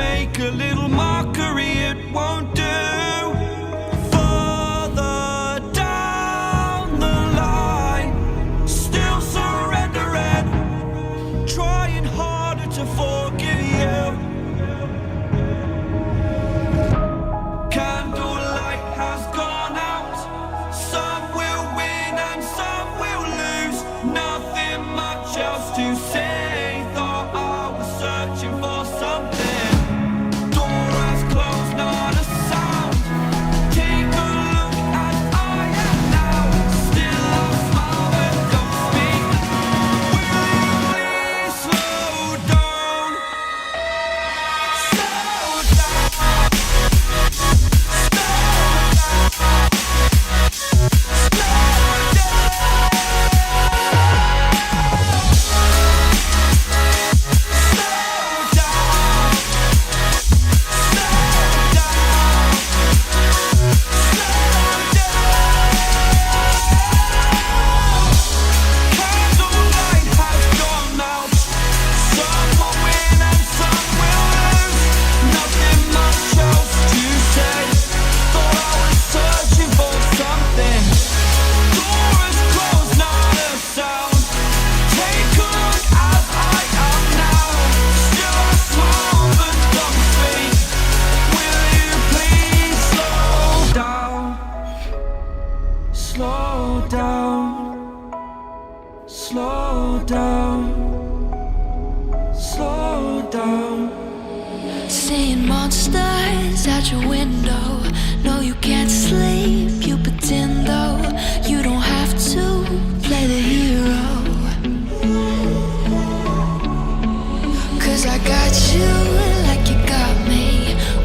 make a little mockery, it won't do. Further down the line, still surrendering, trying harder to forgive you. Candlelight has gone out. Some will win and some will lose. Nothing much else to say. Thought I was searching for something. Door has closed, not a sound. Take a look as I am now. Still I smile but don't speak. Will you please slow down? Slow down. Slow down, slow down, slow down. Seeing monsters out your window. No, you can't sleep, you pretend though. You don't have to play the hero. 'Cause I got you like you got me.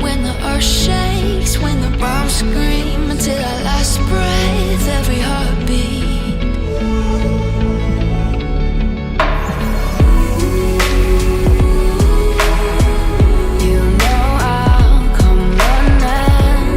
When the earth shakes, when the bombs scream, until our last breath, every heartbeat. You know I'll come running.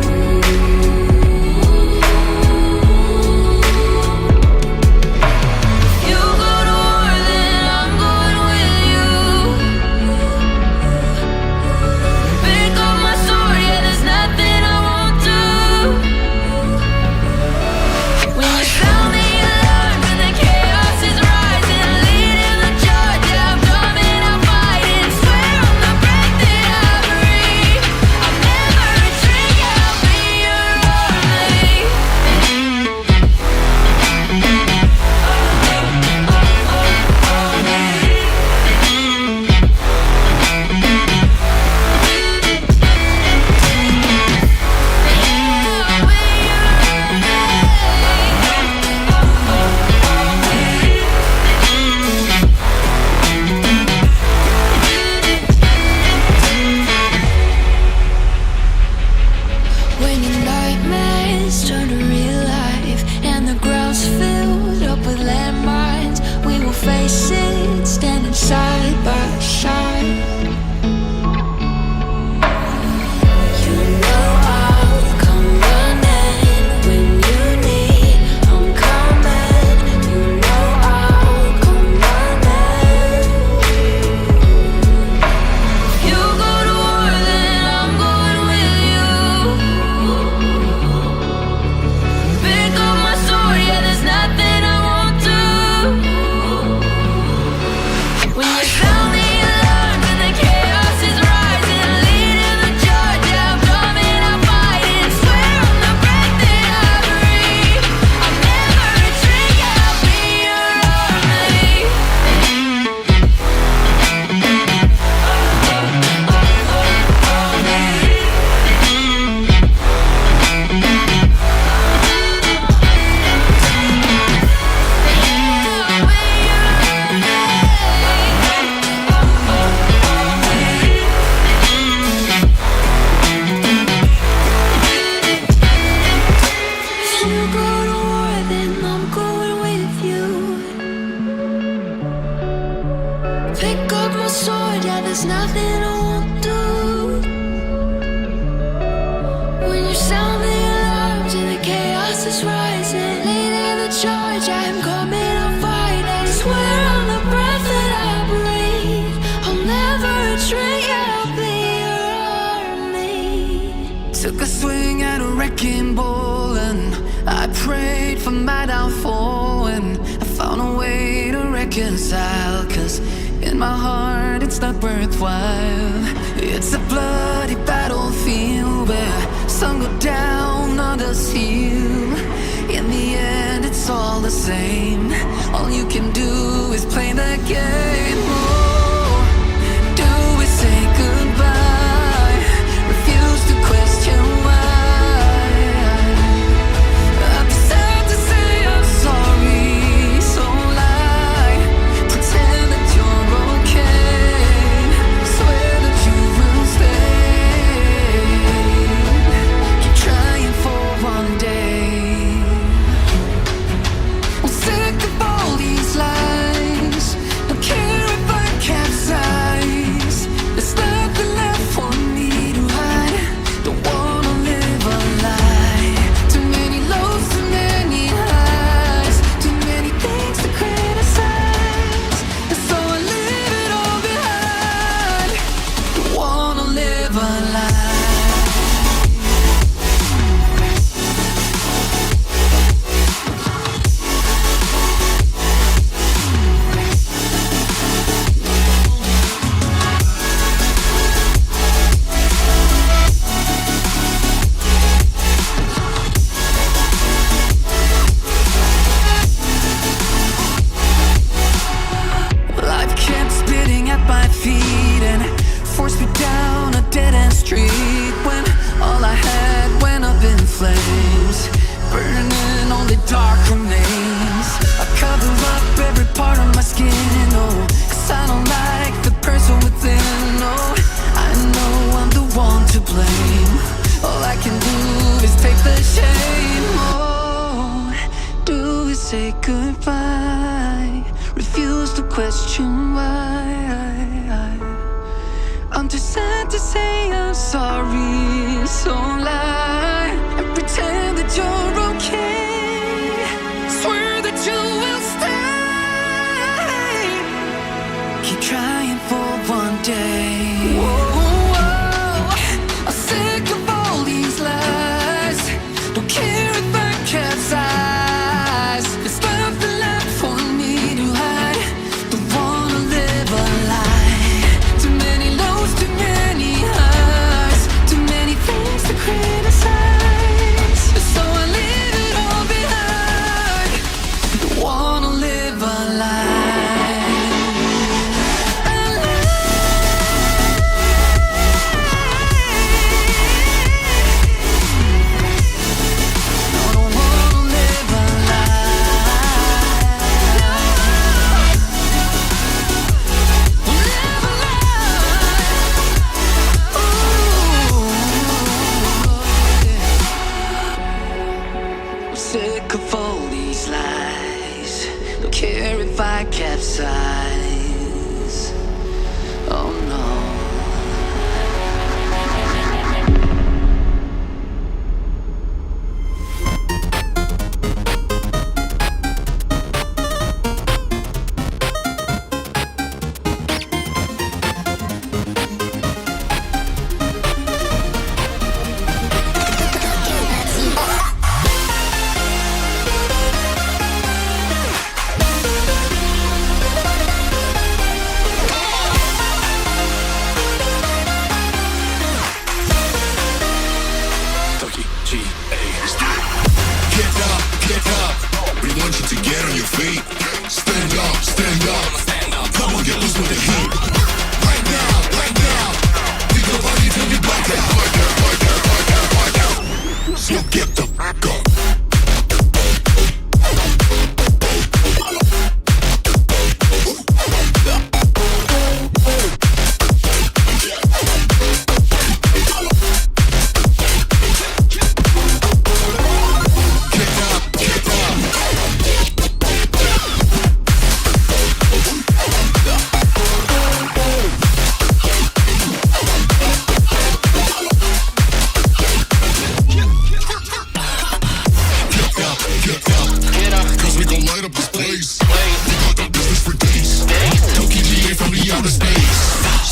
Took a swing at a wrecking ball and I prayed for my downfall, and I found a way to reconcile, 'cause in my heart it's not worthwhile. It's a bloody battlefield where some go down, others heal. In the end it's all the same. All you can do is play the game. Oh, do we say goodbye? Refuse to question why. I'm sad to say I'm sorry, so lie. Pretend that you're okay. Swear that you will stay. Keep trying for one day. I'm sick of all these lies. Don't care if I capsize. There's nothing left for me to hide. Don't wanna live a lie. Too many lows, too many highs. Too many things to criticize. And so I leave it all behind. Don't wanna live a lie. Life kept spitting at my feet and forced me down a dead-end street, when all I had went up in flames, burning only dark remains. I cover up every part of my skin, oh, 'cause I don't like the person within. Oh, I know I'm the one to blame. All I can do is take the shame. Oh, do we say goodbye? Refuse to question why. I'm too sad to say I'm sorry, so lie and pretend that you're okay. Swear that you will stay. Keep trying for one day. Whoa, I'm sick of all these lies. Don't care if I capsize. There's nothing left for me to hide. Don't wanna live a lie. Too many lows, too many highs. Too many things to criticize. So I leave it all behind. Don't wanna live a lie. A lie. No, don't wanna live a lie. Live a lie. Ooh. I'm sick of all these lies. Don't care if I capsize. Oh no. Get up. We want you to get on your feet. Stand up, stand up. Come on, get loose with the heat. Right now, right now. Think about it till we black out. So get the fuck up.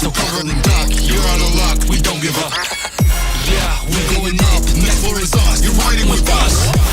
So cover and duck, you're out of luck, we don't give up. Yeah, we're going up. is ours, you're riding with us.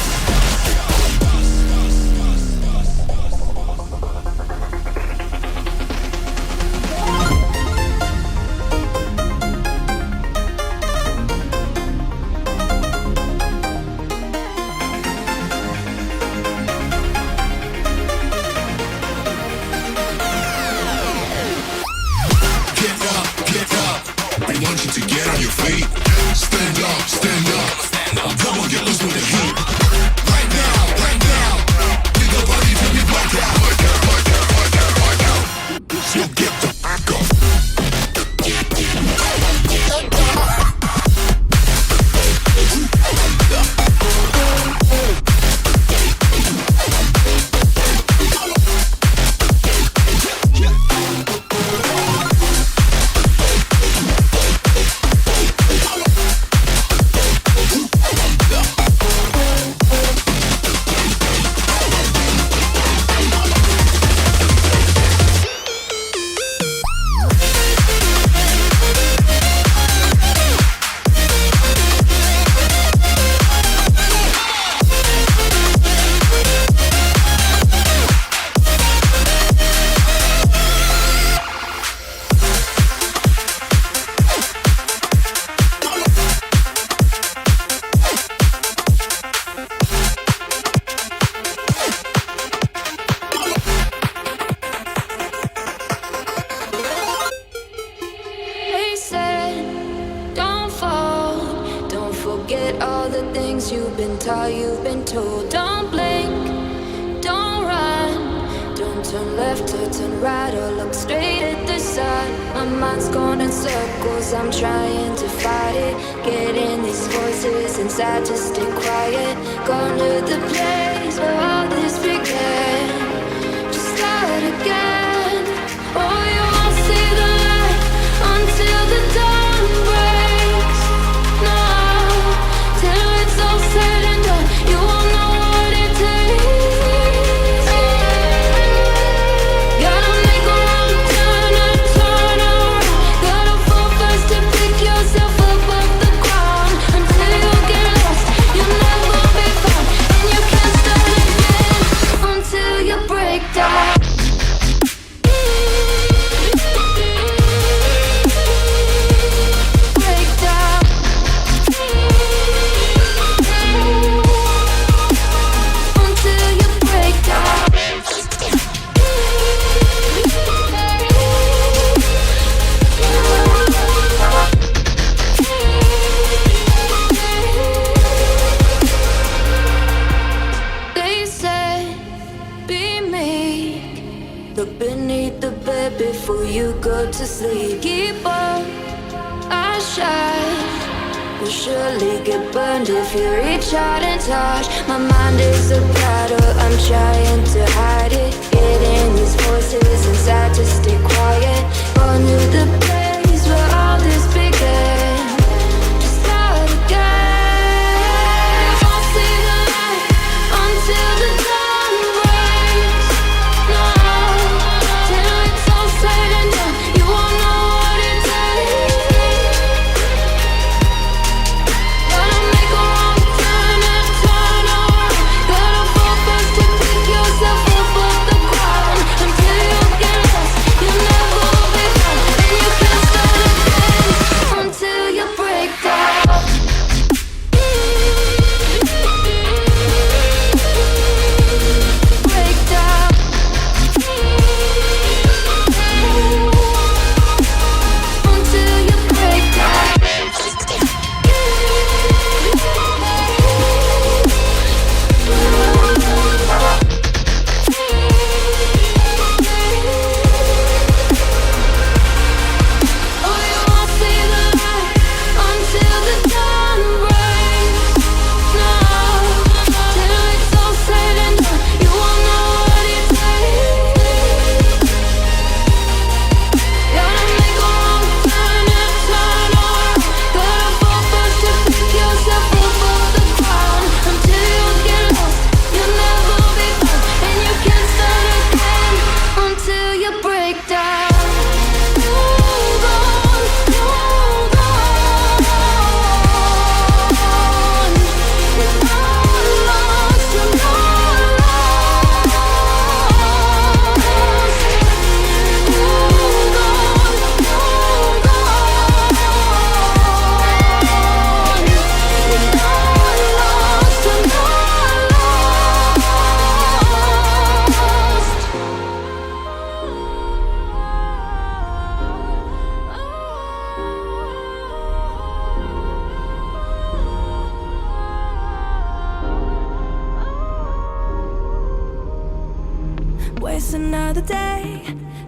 another day,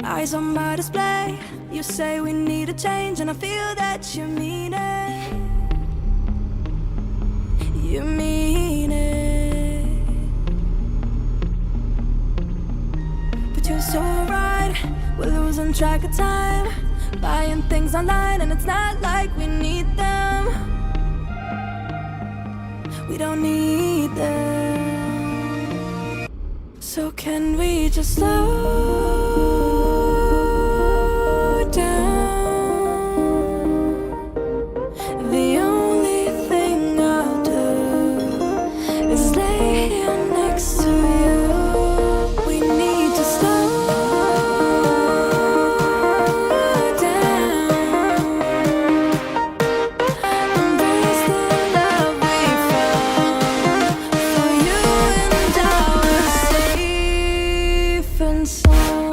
eyes on my display. You say we need a change, and I feel that you mean it. You mean it. But you're so right, we're losing track of time, buying things online, and it's not like we need them. We don't need them. So can we just slow down? The only thing I'll do is lay here next to you. We need to slow down. Embrace the love we found. For you and I were safe and sound.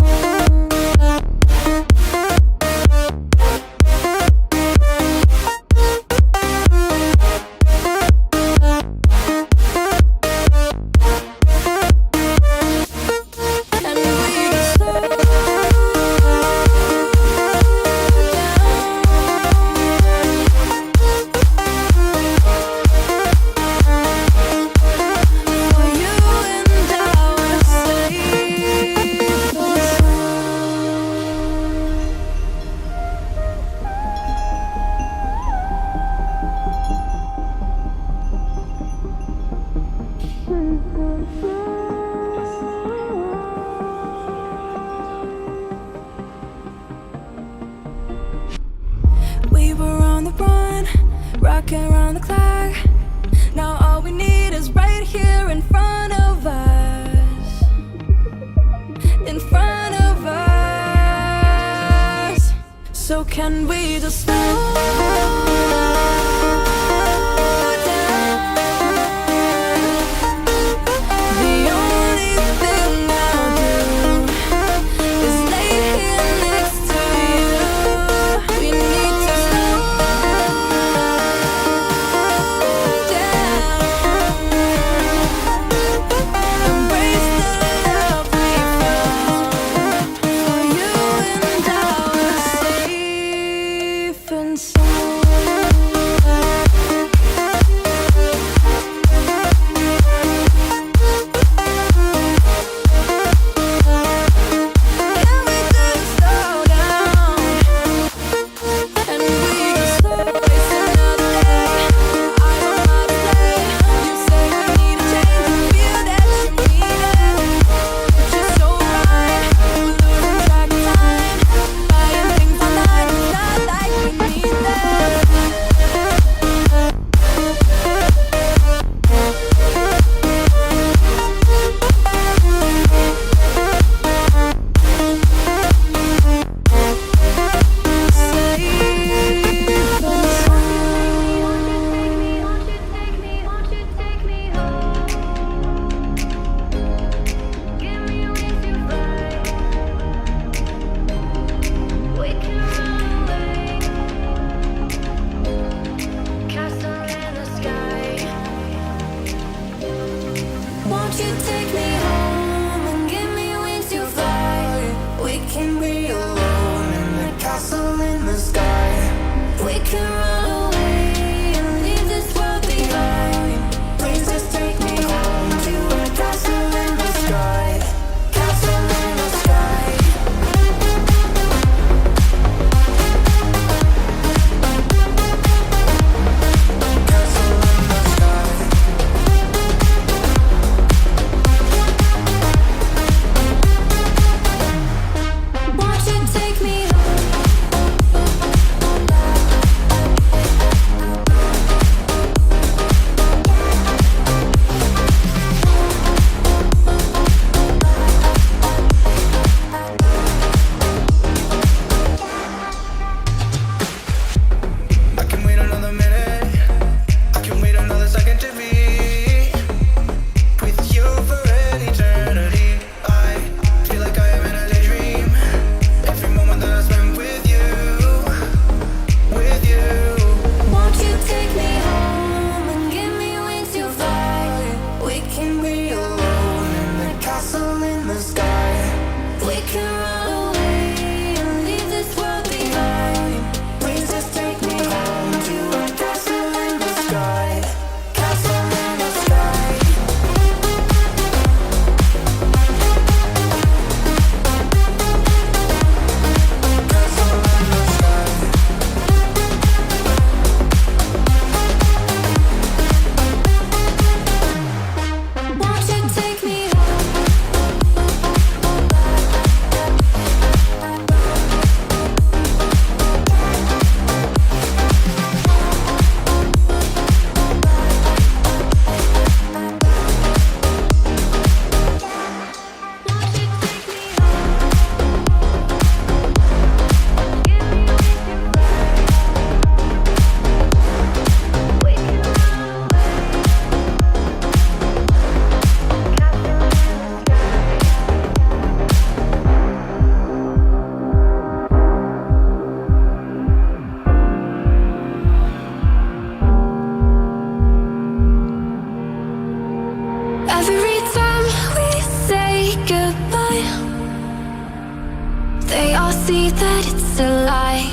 see that it's a lie.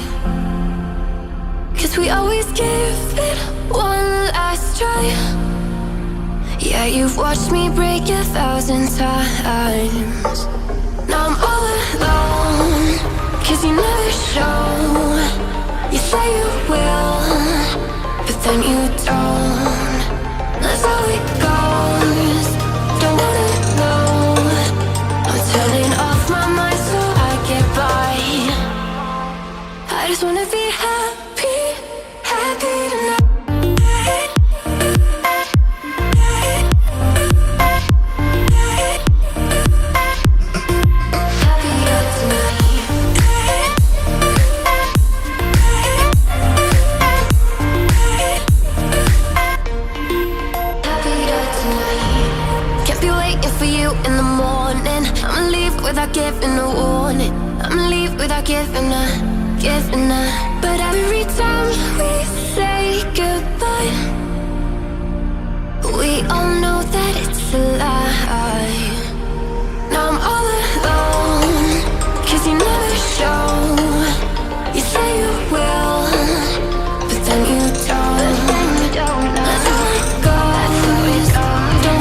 'Cause we always give it one last try. Yeah, you've watched me break 1,000 times. Now I'm all alone, 'cause you never show. You say you will, but then you don't. That's how it goes. Don't wanna know. I'm turning off my mind so I get by. I just wanna be happy, happy tonight. In the morning, I'ma leave without giving a warning. I'ma leave without giving a. But every time we say goodbye, we all know that it's a lie. Now I'm all alone, 'cause you never show. You say you will, but then you don't. That's how it goes. Don't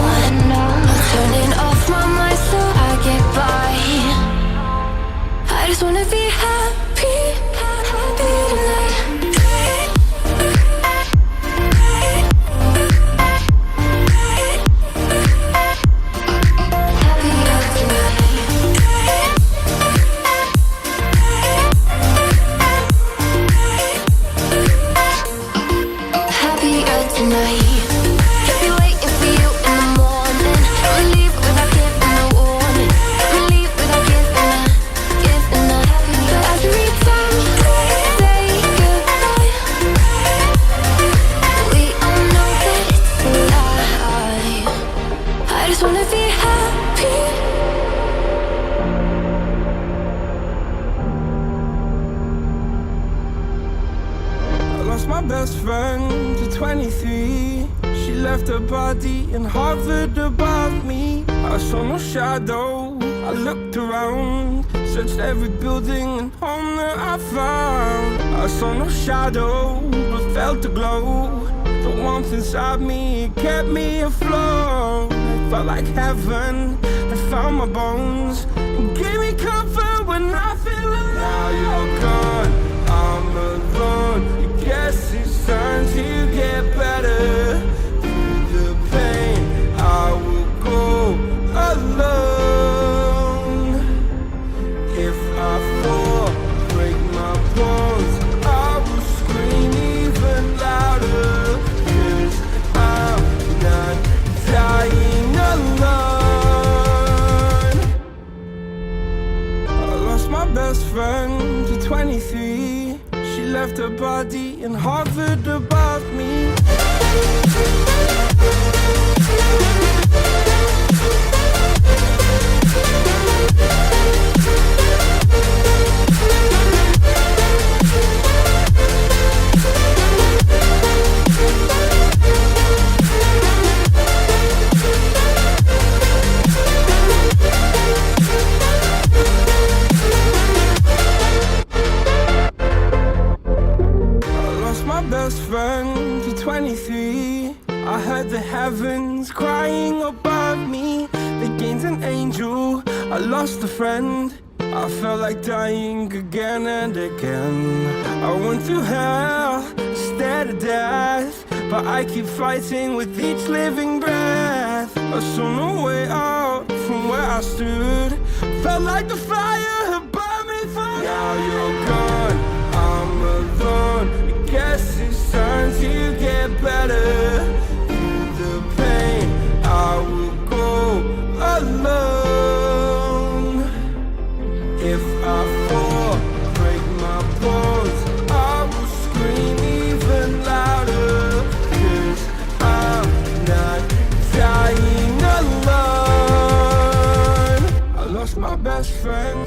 wanna know. Turning off my mind so I get by. I just wanna be happy, happy tonight. Happier tonight. Happier tonight. Can't be waiting for you in the morning. I'ma leave without giving a warning. I'ma leave without giving a. But every time we say goodbye, we all know that it's a lie. I just wanna be happy. I lost my best friend to 23. She left her body and hovered above me. I saw no shadow, I looked around, searched every building and home that I found. I saw no shadow, but felt the glow. The warmth inside me kept me afloat. It felt like heaven, I found my bones and gave me comfort when I feel alone. Now you're gone, I'm alone. Guess it's time to get better. Through the pain, I will go alone. If I fall, break my bones, I will scream even louder. 'Cause I'm not dying alone. I lost my best friend to 23. She left her body and hovered above me. Best friend to 23. I heard the heavens crying above me. They gained an angel, I lost a friend. I felt like dying again and again. I went through hell, stared at death, but I keep fighting with each living breath. I saw no way out from where I stood. Felt like the fire had burned me through. Now you're gone, I'm alone. Guess it's time to get better. Through the pain, I will go alone. If I fall, break my bones, I will scream even louder. 'Cause I'm not dying alone. I lost my best friend.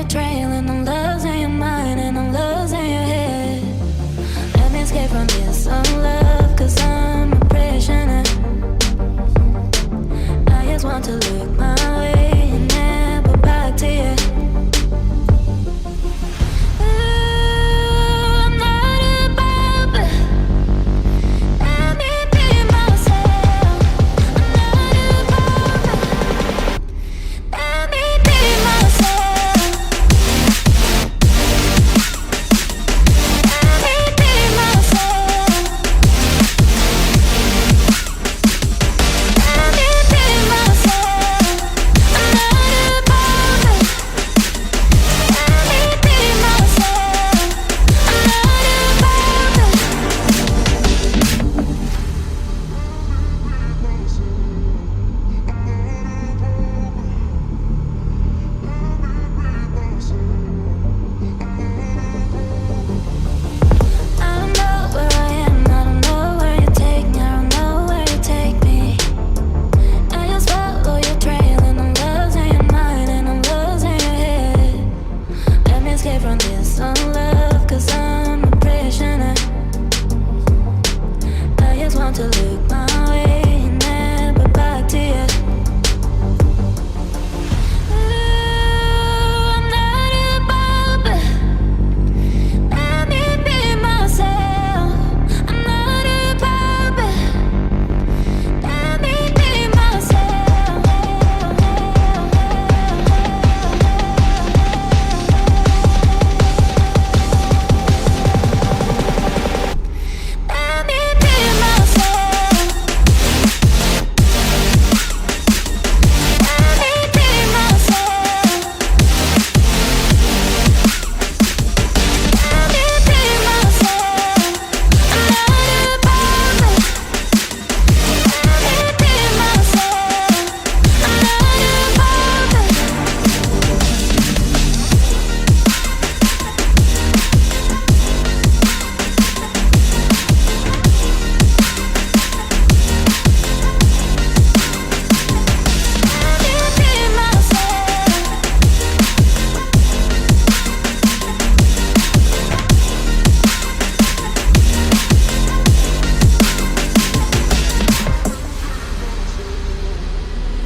you're trailing. I'm losing your mind and I'm losing your head. Let me escape from this unlove, cause I'm a prisoner. I just want to look my way and never back to you.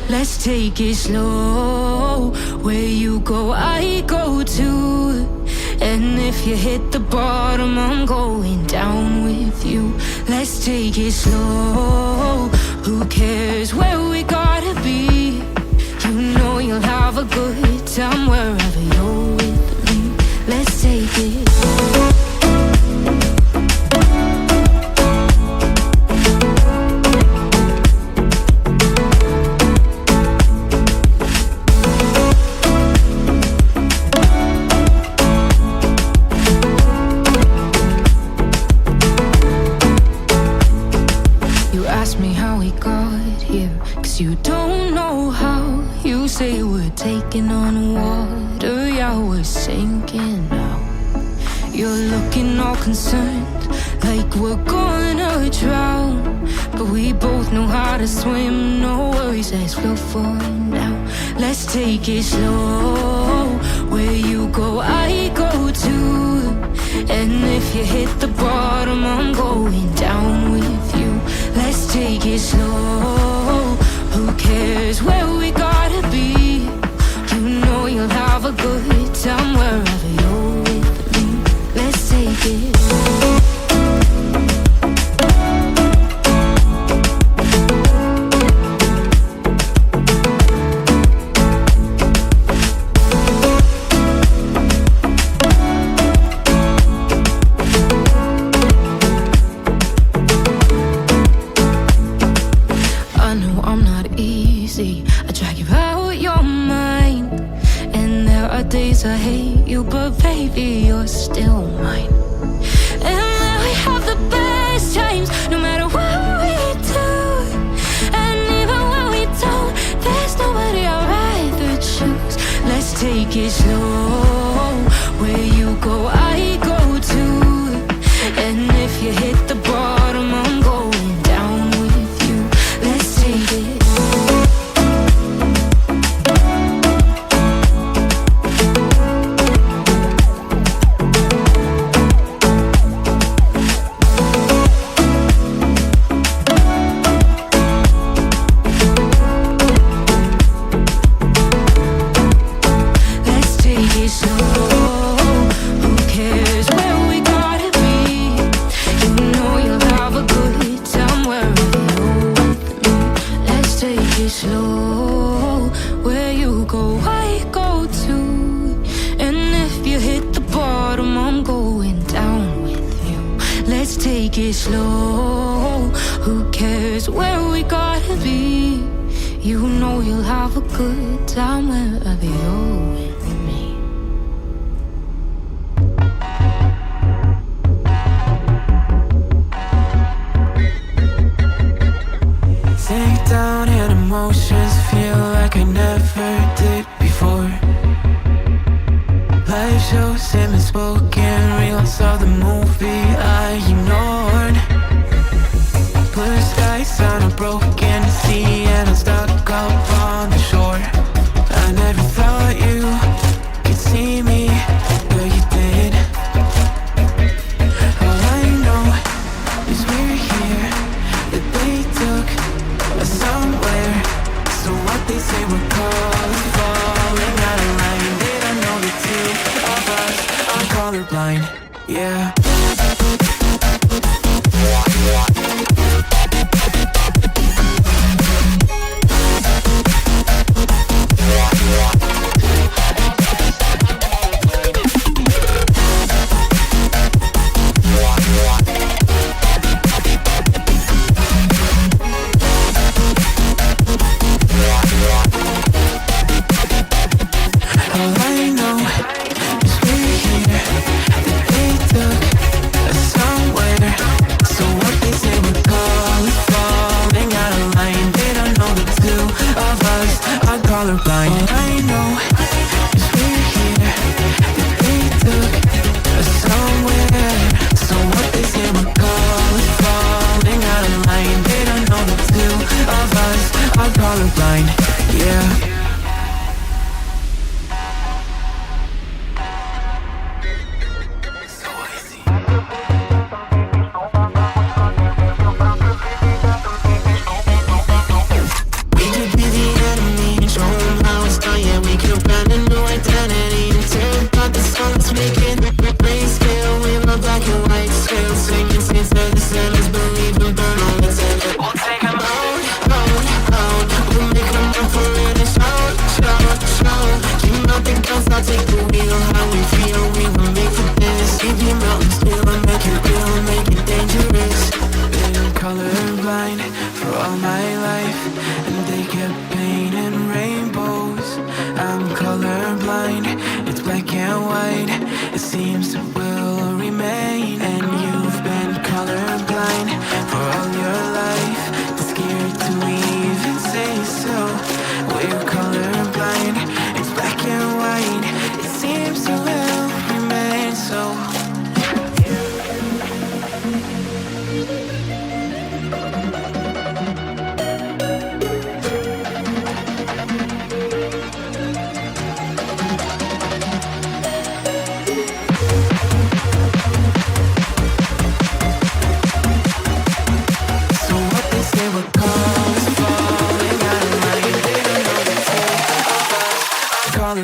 Let's take it slow. Where you go, I go too. And if you hit the bottom, I'm going down with you. Let's take it slow. Who cares where we gotta be? You know you'll have a good time wherever you're with me. Let's take it slow. You don't know how. You say we're taking on water, yeah, we're sinking now. You're looking all concerned, like we're gonna drown. But we both know how to swim, no worries, let's flow for now. Let's take it slow. Where you go, I go too. And if you hit the bottom, I'm going down with you. Let's take it slow. Who cares where we gotta be? You know you'll have a good time wherever you're with me. Let's take it slow. I hate you, but baby, you're still mine. And now we have the best times, no matter what we do. And even when we don't, there's nobody I'd rather choose. Let's take it slow. Where you go, I go too. And if you hit the bottom, I'm going down with you. Let's take it slow. it slow. Where you go, I go too. And if you hit the bottom, I'm going down with you. Let's take it slow. Who cares where we gotta be? You know you'll have a good time wherever you're with me. Sink down and emotions feel like I never did before. Life shows him spoken reels of the movie I ignored. Blue skies on a broken sea and I'm stuck up on the shore. I never thought you could see me, but you did. All I know is we're here, that they took us somewhere. So what they say we're called falling out of line. They don't know the two of us are colorblind, yeah.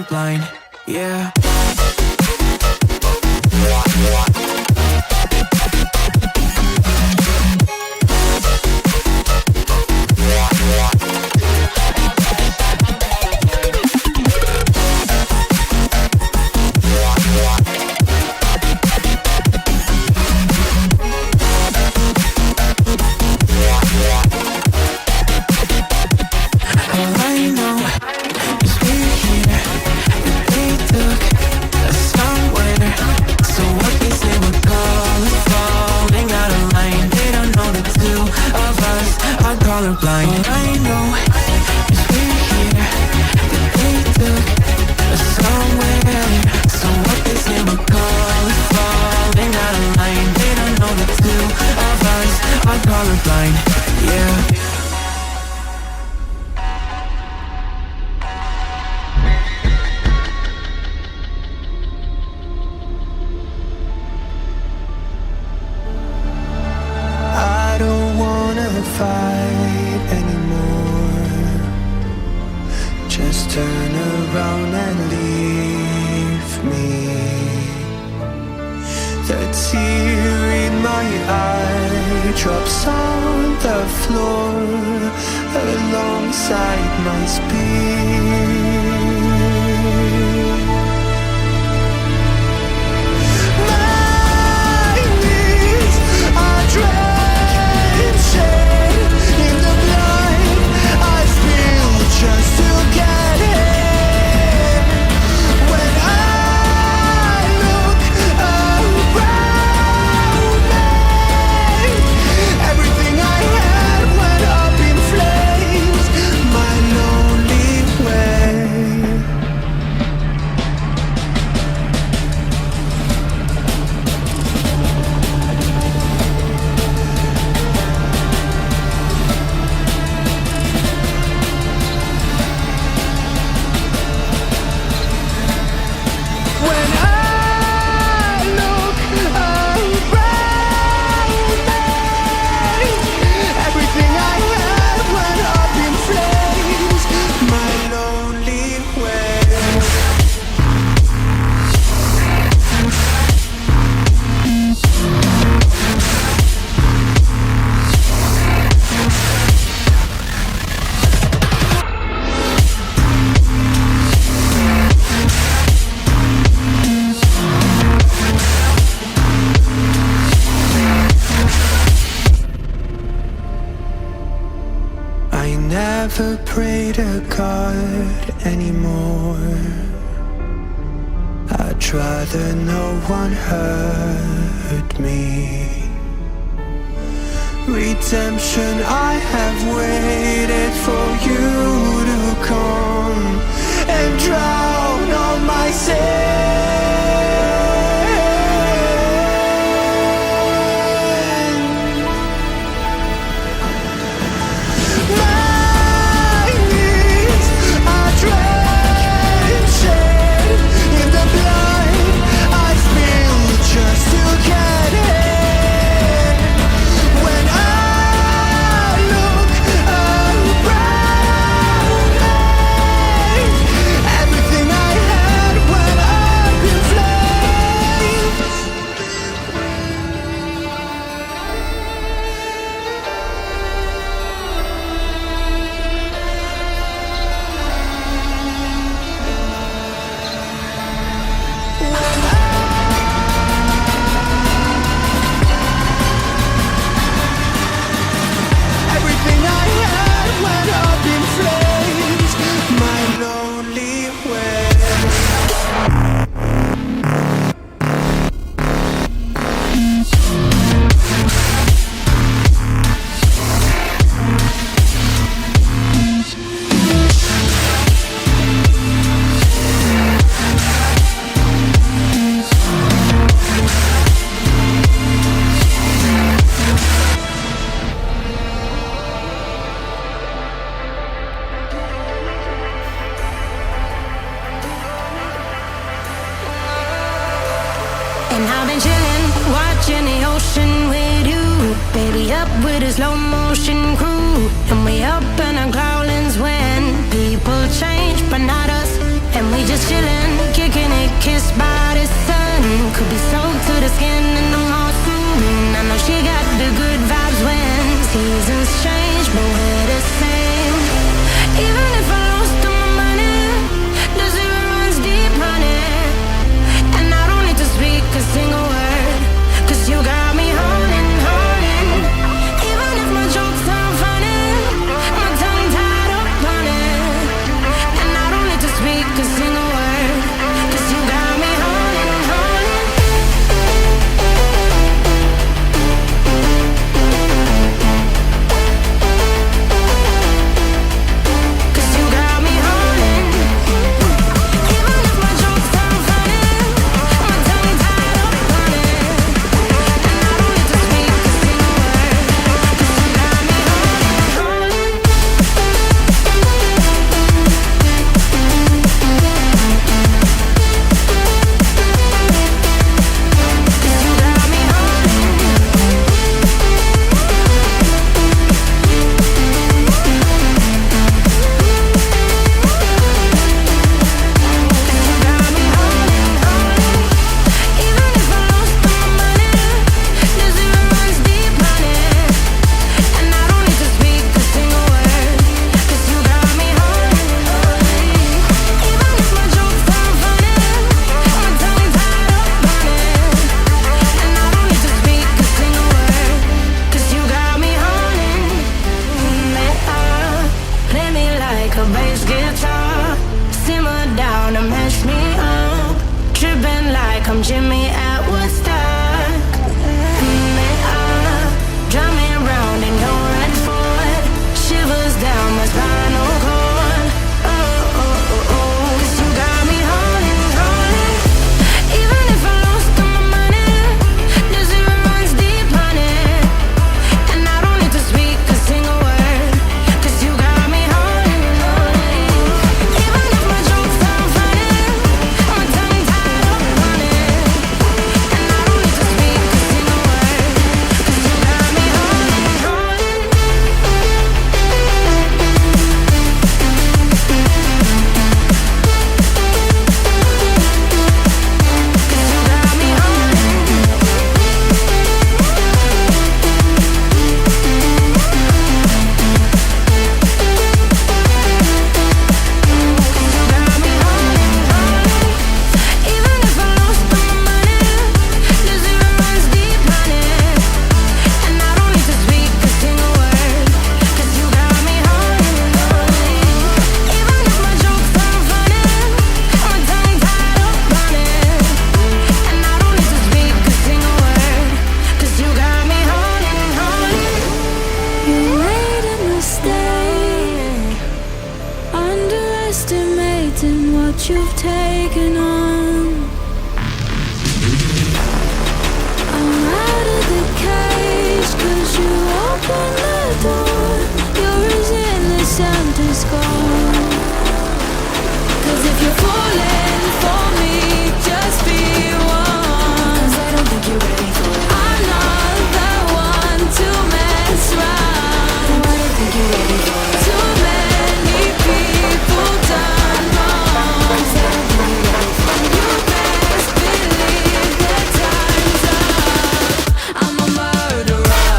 Colorblind, yeah. Colorblind, I know is we're here, that they took us somewhere. So what they say we're calling falling out of line. They don't know the two of us are colorblind, yeah. I don't wanna fight anymore. Just turn around and leave me. The tear in my eye drops on the floor alongside my speed. My knees are drenching in the blood I spill just to get here. When I look around me, everything I had went up in flames. My lonely way. When I look around me, everything I had went up in flames. My lonely way. I never pray to God anymore. I'd rather no one hurt me. Redemption, I have waited for you to come and drown all my sin. My knees are drenching in the blood I spill just to get here. When I look around me, everything I had went up in flames. Everything I had went up in flames. My lonely way. And I've been chillin', watching the ocean with you. Baby, up with a slow motion crew. And we up in our growlings when people change, but not us. And we just chillin', kicking it, kissed by the sun. Could be soaked to the skin in the mall soon. I know she got the good vibes when seasons change, but we're the same. Even if I lost all my money, the zero runs deep, honey. And I don't need to speak a single word, 'cause you got me holding. Even if my jokes aren't funny, a bass guitar. Simmer down and mash me up. Tripping like I'm Jimmy at Woodstock. Drive me around in your red Ford. Shivers down my spinal cord. Oh, oh, oh, oh. 'Cause you got me holding, holding. Even if I lost all my money, the zero runs deep, honey. And I don't need to speak a single word. 'Cause you got me holding, holding. Even if my jokes sound funny, my tongue tied up on it. And I don't need to speak a single word. 'Cause you got me holding, holding. 'Cause you got me even if I lost all my money, the zero runs deep, honey. And I don't need to speak a single word. 'Cause you got me holding, holding. Even if my jokes sound funny, my tongue tied up on it. And I don't need to speak a single word. 'Cause you got me holding, holding. You made a mistake, underestimating what you've taken on. I'm out of the cage, 'cause you opened the door. You're as innocent as gold. 'Cause if you're falling for me, just be one. 'Cause I don't think you're ready for it. I'm not the one to mess around. No, I don't think you're ready for it. Too many people done wrong. 'Cause I don't think you're ready for it. You best believe that time's up. I'm a murderer.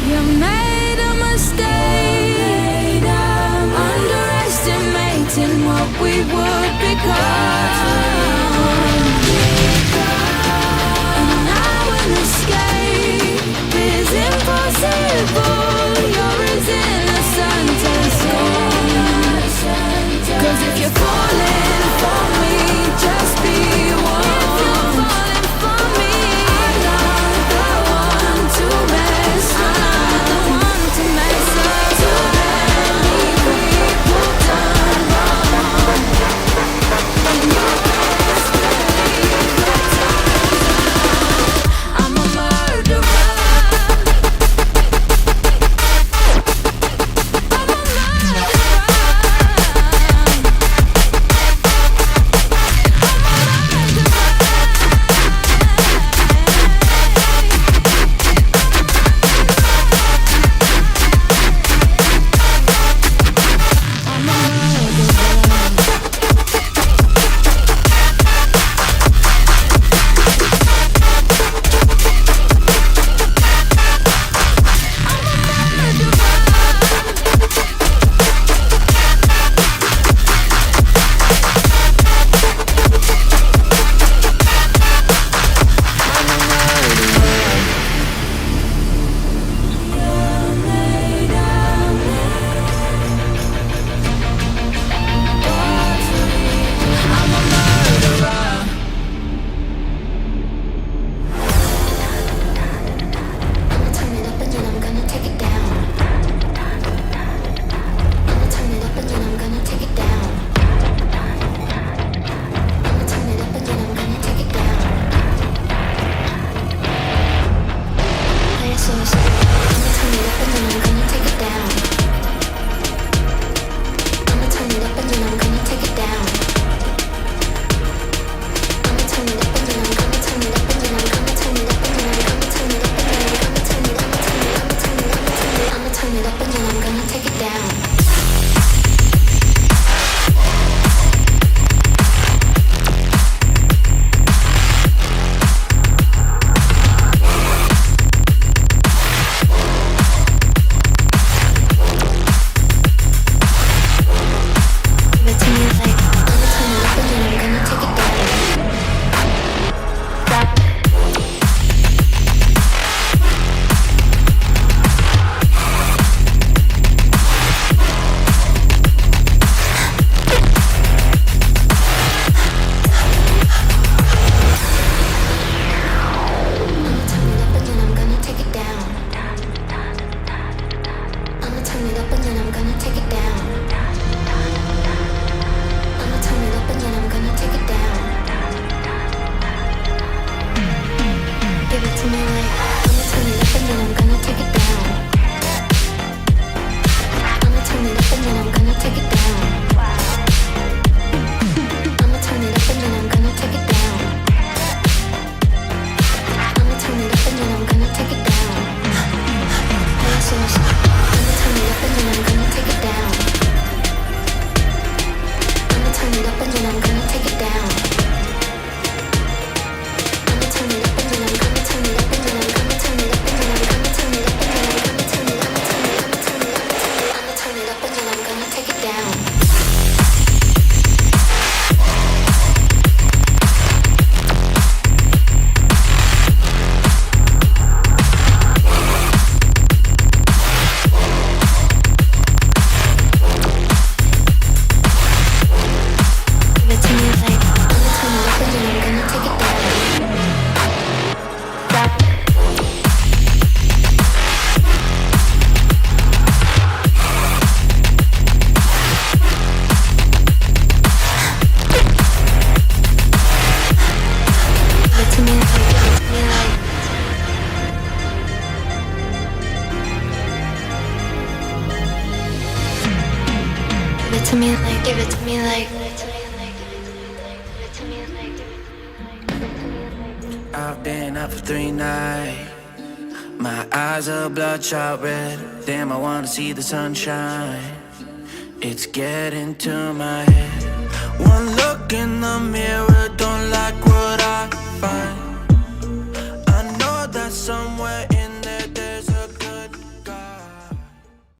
You made a mistake, underestimating what we would become. And now an escape is impossible. You're as innocent as gold. 'Cause if you're falling for me, just be one. If you're falling for me, I'm not the one to mess around. The one to mess around. Too many people done wrong. And you best believe that time's up. I'm a murderer. to me like, give it to me like. I've been up for 3 nights. My eyes are bloodshot red. Damn, I wanna see the sunshine. It's getting to my head.